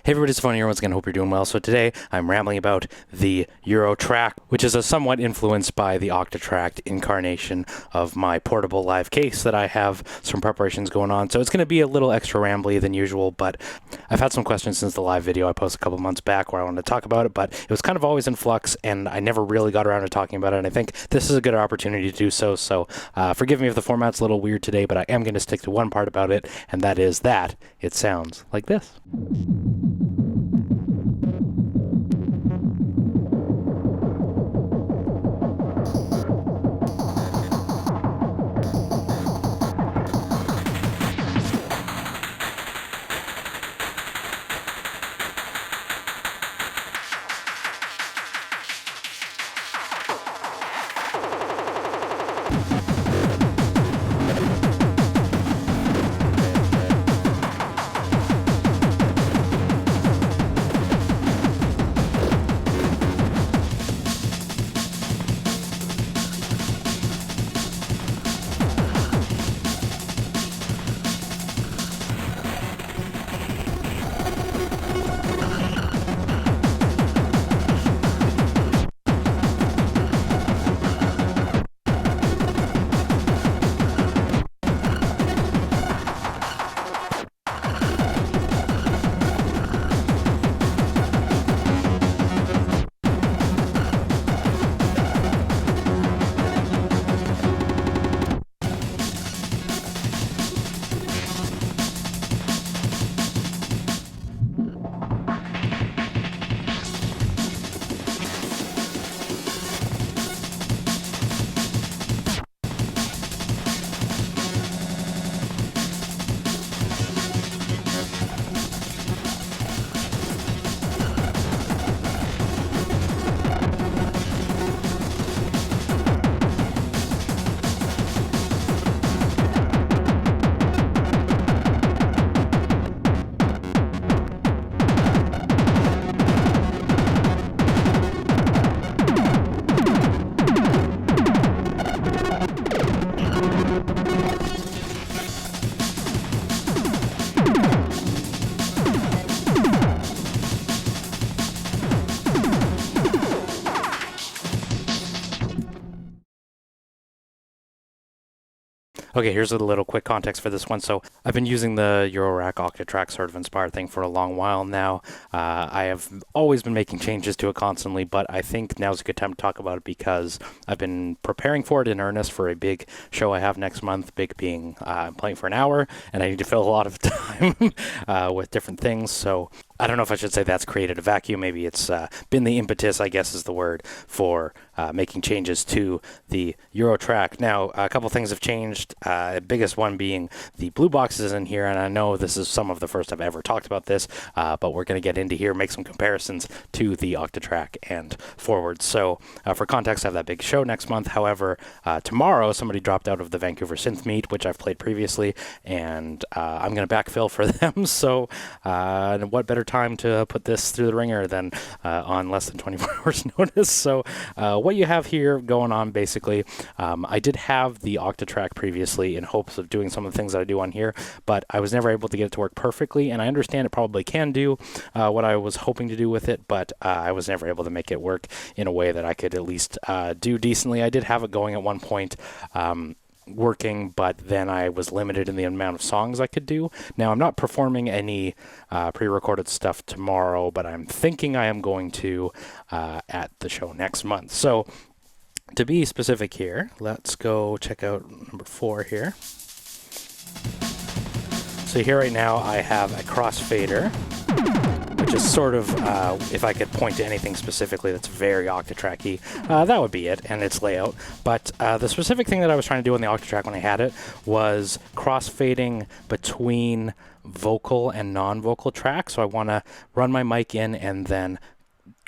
Hey everybody, it's tafony here once again. Hope you're doing well. So today I'm rambling about the EuroTrack, which is a somewhat influenced by the Octatrack incarnation of my portable live case that I have some preparations going on. So it's going to be a little extra rambly than usual, but I've had some questions since the live video I posted a couple months back where I wanted to talk about it, but it was kind of always in flux and I never really got around to talking about it. And I think this is a good opportunity to do so. So forgive me if the format's a little weird today, but I am going to stick to one part about it, and that is that it sounds like this. Okay, here's a little quick context for this one. So I've been using the Eurorack Octatrack sort of inspired thing for a long while now. I have always been making changes to it constantly, but I think now's a good time to talk about it because I've been preparing for it in earnest for a big show I have next month, big being I'm playing for an hour, and I need to fill a lot of time with different things. So I don't know if I should say that's created a vacuum. Maybe it's been the impetus, I guess is the word, for making changes to the EuroTrack. Now, a couple things have changed. Biggest one being the blue boxes in here, and I know this is some of the first I've ever talked about this, but we're going to get into here, make some comparisons to the Octatrack and forward. So for context, I have that big show next month. However, tomorrow somebody dropped out of the Vancouver Synth Meet, which I've played previously, and I'm going to backfill for them. So what better time to put this through the ringer than on less than 24 hours notice. So what you have here going on basically, I did have the Octatrack previously in hopes of doing some of the things that I do on here, but I was never able to get it to work perfectly, and I understand it probably can do what I was hoping to do with it, but I was never able to make it work in a way that I could at least do decently. I did have it going at one point, working, but then I was limited in the amount of songs I could do. Now, I'm not performing any pre-recorded stuff tomorrow, but I'm thinking I am going to at the show next month. So to be specific here, let's go check out number 4 here. So here right now I have a crossfader, which is sort of, if I could point to anything specifically that's very Octatrack-y, that would be it, and its layout. But the specific thing that I was trying to do on the Octatrack when I had it was crossfading between vocal and non-vocal tracks. So I want to run my mic in and then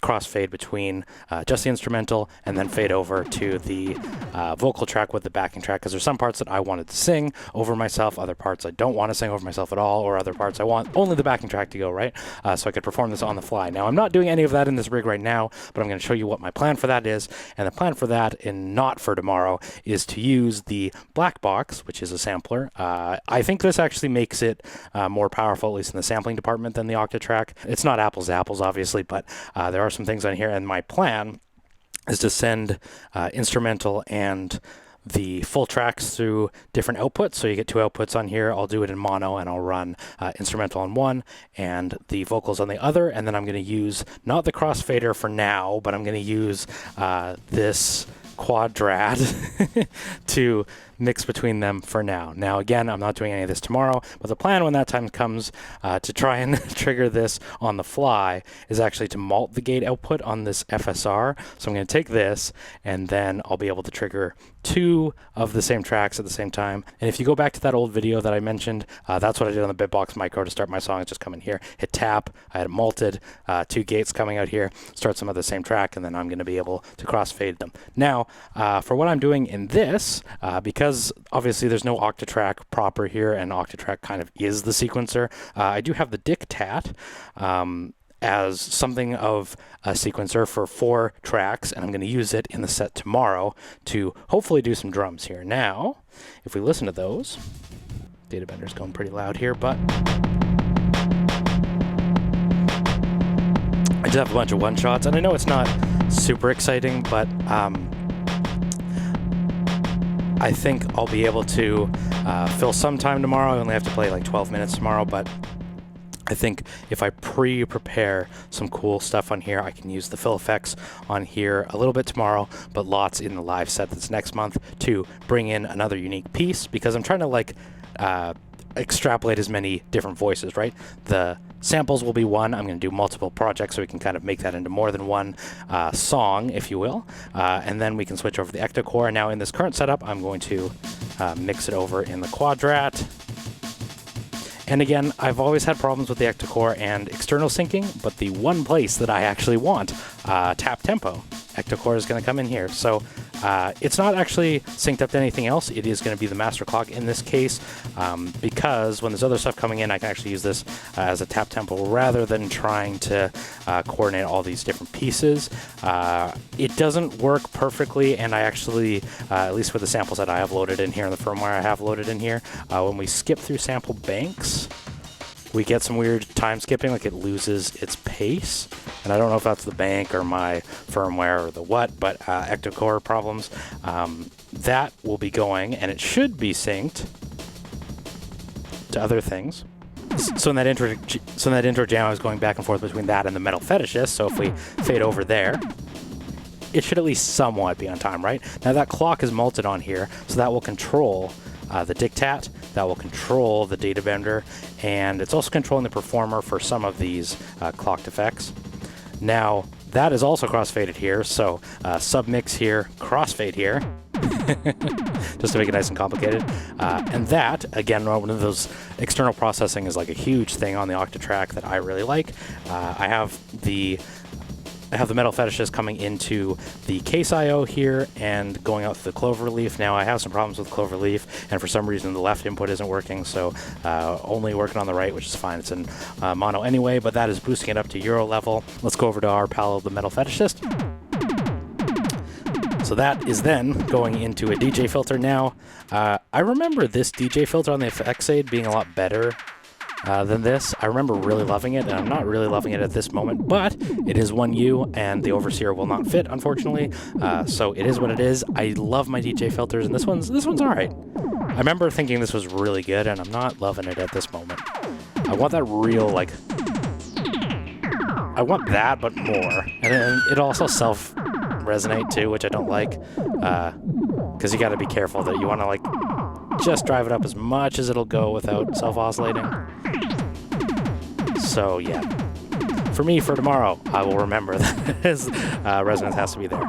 crossfade between just the instrumental and then fade over to the vocal track with the backing track, because there's some parts that I wanted to sing over myself, other parts I don't want to sing over myself at all, or other parts I want only the backing track to go, right? So I could perform this on the fly. Now, I'm not doing any of that in this rig right now, but I'm going to show you what my plan for that is. And the plan for that, and not for tomorrow, is to use the black box, which is a sampler. I think this actually makes it more powerful, at least in the sampling department, than the Octatrack. It's not apples to apples, obviously, but there are some things on here, and my plan is to send instrumental and the full tracks through different outputs. So you get two outputs on here. I'll do it in mono, and I'll run instrumental on one and the vocals on the other, and then I'm going to use not the crossfader for now, but I'm going to use this quadrat to mix between them for now. Now, again, I'm not doing any of this tomorrow, but the plan when that time comes to try and trigger this on the fly is actually to mult the gate output on this FSR. So I'm going to take this, and then I'll be able to trigger two of the same tracks at the same time. And if you go back to that old video that I mentioned, that's what I did on the Bitbox Micro to start my song. It's just come in here, hit tap, I had it multed, two gates coming out here, start some of the same track, and then I'm going to be able to crossfade them. Now, for what I'm doing in this, because obviously there's no Octatrack proper here, and Octatrack kind of is the sequencer, I do have the Dictat as something of a sequencer for 4 tracks, and I'm going to use it in the set tomorrow to hopefully do some drums here. Now, if we listen to those, data bender's going pretty loud here, but I just have a bunch of one-shots, and I know it's not super exciting, but I think I'll be able to fill some time tomorrow. I only have to play like 12 minutes tomorrow, but I think if I prepare some cool stuff on here, I can use the fill effects on here a little bit tomorrow, but lots in the live set that's next month to bring in another unique piece, because I'm trying to like extrapolate as many different voices, right? The samples will be one. I'm going to do multiple projects so we can kind of make that into more than one song, if you will. And then we can switch over to the Octacore. Now in this current setup, I'm going to mix it over in the Quadrat. And again, I've always had problems with the Octacore and external syncing, but the one place that I actually want tap tempo, Octacore is going to come in here. So it's not actually synced up to anything else. It is going to be the master clock in this case, because when there's other stuff coming in, I can actually use this as a tap tempo rather than trying to coordinate all these different pieces. It doesn't work perfectly, and I actually, at least with the samples that I have loaded in here and the firmware I have loaded in here, when we skip through sample banks, we get some weird time skipping, like it loses its pace. And I don't know if that's the bank or my firmware or the what, but Octacore problems. That will be going, and it should be synced to other things. So in that intro jam, I was going back and forth between that and the Metal Fetishist. So if we fade over there, it should at least somewhat be on time, right? Now that clock is multed on here, so that will control the Dictat, that will control the data bender, and it's also controlling the performer for some of these clocked effects. Now, that is also crossfaded here, so submix here, crossfade here, just to make it nice and complicated. And that, again, one of those external processing is like a huge thing on the Octatrack that I really like. I have the Metal Fetishist coming into the case I/O here and going out to the Cloverleaf. Now I have some problems with Cloverleaf, and for some reason the left input isn't working, so only working on the right, which is fine. It's in mono anyway, but that is boosting it up to Euro level. Let's go over to our pal, the Metal Fetishist. So that is then going into a DJ filter now. I remember this DJ filter on the FX8 being a lot better than this. I remember really loving it, and I'm not really loving it at this moment, but it is 1U, and the Overseer will not fit, unfortunately. So it is what it is. I love my DJ filters, and this one's all right. I remember thinking this was really good, and I'm not loving it at this moment. I want that real, like, I want that, but more. And it also self-resonate too, which I don't like, because you got to be careful that you want to, like, just drive it up as much as it'll go without self-oscillating. So yeah, for me, for tomorrow, I will remember that his resonance has to be there.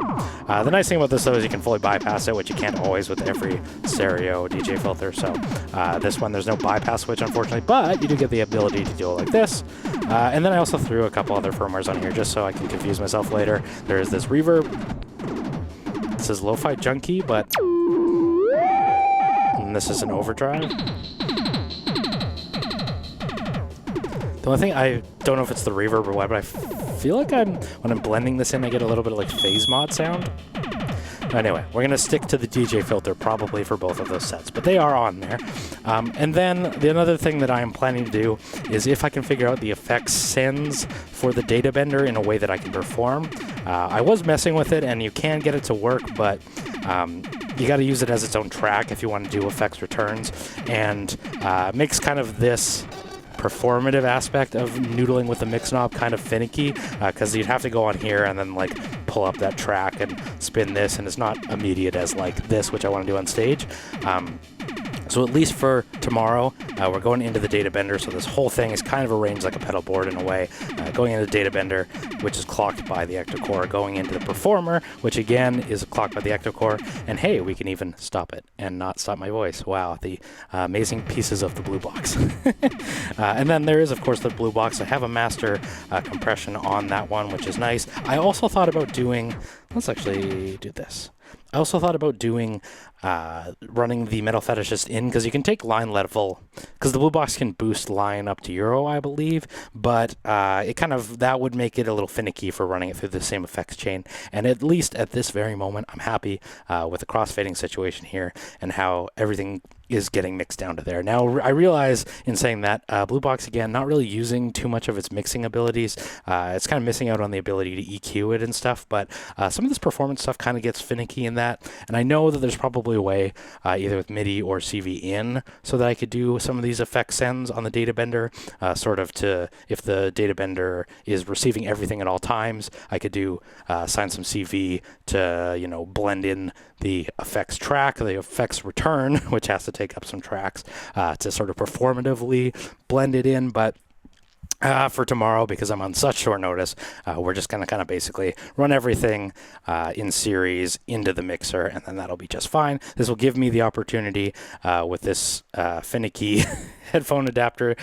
The nice thing about this, though, is you can fully bypass it, which you can't always with every stereo DJ filter. So this one, there's no bypass switch, unfortunately, but you do get the ability to do it like this. And then I also threw a couple other firmwares on here just so I can confuse myself later. There is this reverb. This is Lo-Fi Junkie, but... And this is an overdrive. The only thing, I don't know if it's the reverb or what, but I feel like when I'm blending this in, I get a little bit of like phase mod sound. Anyway, we're going to stick to the DJ filter probably for both of those sets, but they are on there. And then the another thing that I am planning to do is if I can figure out the effects sends for the data bender in a way that I can perform. I was messing with it, and you can get it to work, but you got to use it as its own track if you want to do effects returns, and makes kind of this performative aspect of noodling with the mix knob kind of finicky, because you'd have to go on here and then like pull up that track and spin this, and it's not immediate as like this, which I want to do on stage. So at least for tomorrow, we're going into the data bender, so this whole thing is kind of arranged like a pedal board in a way. Going into the data bender, which is clocked by the Octacore, going into the performer, which again is clocked by the Octacore, and hey, we can even stop it and not stop my voice. Wow, the amazing pieces of the blue box. And then there is, of course, the blue box. I have a master compression on that one, which is nice. I also thought about doing, let's actually do this. I also thought about doing running the Metal Fetishist in, because you can take line level, because the blue box can boost line up to Euro, I believe, but it kind of, that would make it a little finicky for running it through the same effects chain. And at least at this very moment, I'm happy with the crossfading situation here and how everything is getting mixed down to there. Now, I realize in saying that, Blue Box, again, not really using too much of its mixing abilities. It's kind of missing out on the ability to EQ it and stuff, but some of this performance stuff kind of gets finicky in that. And I know that there's probably a way, either with MIDI or CV in, so that I could do some of these effect sends on the data bender, sort of to, if the data bender is receiving everything at all times, I could do assign some CV to, you know, blend in the effects track, the effects return, which has to take up some tracks to sort of performatively blend it in. But for tomorrow, because I'm on such short notice, we're just going to kind of basically run everything in series into the mixer, and then that'll be just fine. This will give me the opportunity with this finicky headphone adapter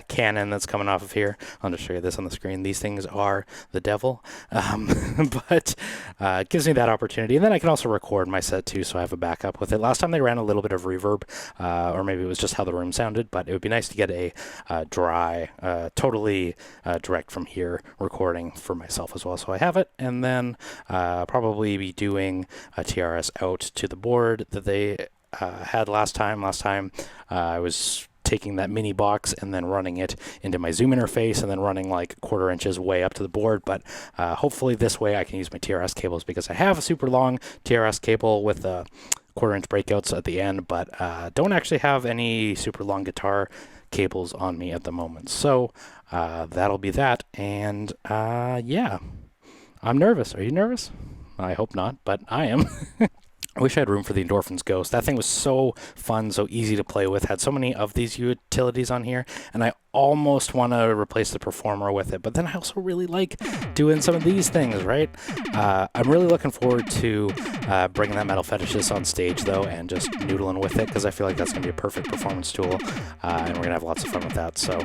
cannon that's coming off of here. I'll just show you this on the screen. These things are the devil, but it gives me that opportunity. And then I can also record my set too, so I have a backup with it. Last time they ran a little bit of reverb, or maybe it was just how the room sounded, but it would be nice to get a dry, totally direct from here recording for myself as well. So I have it, and then probably be doing a TRS out to the board that they had last time. I was taking that mini box and then running it into my Zoom interface and then running like 1/4 inches way up to the board. But hopefully this way I can use my TRS cables, because I have a super long TRS cable with 1/4 inch breakouts at the end, but don't actually have any super long guitar cables on me at the moment. So that'll be that. And yeah, I'm nervous. Are you nervous? I hope not, but I am. I wish I had room for the Endorphins Ghost. That thing was so fun, so easy to play with, had so many of these utilities on here, and I almost want to replace the Performer with it, but then I also really like doing some of these things, right? I'm really looking forward to bringing that Metal Fetishist on stage, though, and just noodling with it, because I feel like that's going to be a perfect performance tool, and we're going to have lots of fun with that. So,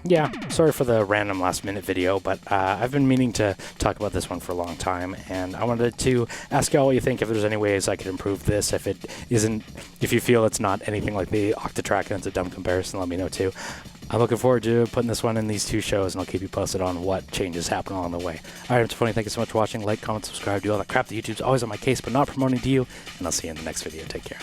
yeah, sorry for the random last-minute video, but I've been meaning to talk about this one for a long time, and I wanted to ask y'all what you think, if there's any ways I could improve this. If it isn't, if you feel it's not anything like the Octatrack and it's a dumb comparison, let me know too. I'm looking forward to putting this one in these two shows, and I'll keep you posted on what changes happen along the way. All right, I'm Tafony. Thank you so much for watching. Like, comment, subscribe, do all that crap that YouTube's always on my case but not promoting to you, and I'll see you in the next video. Take care.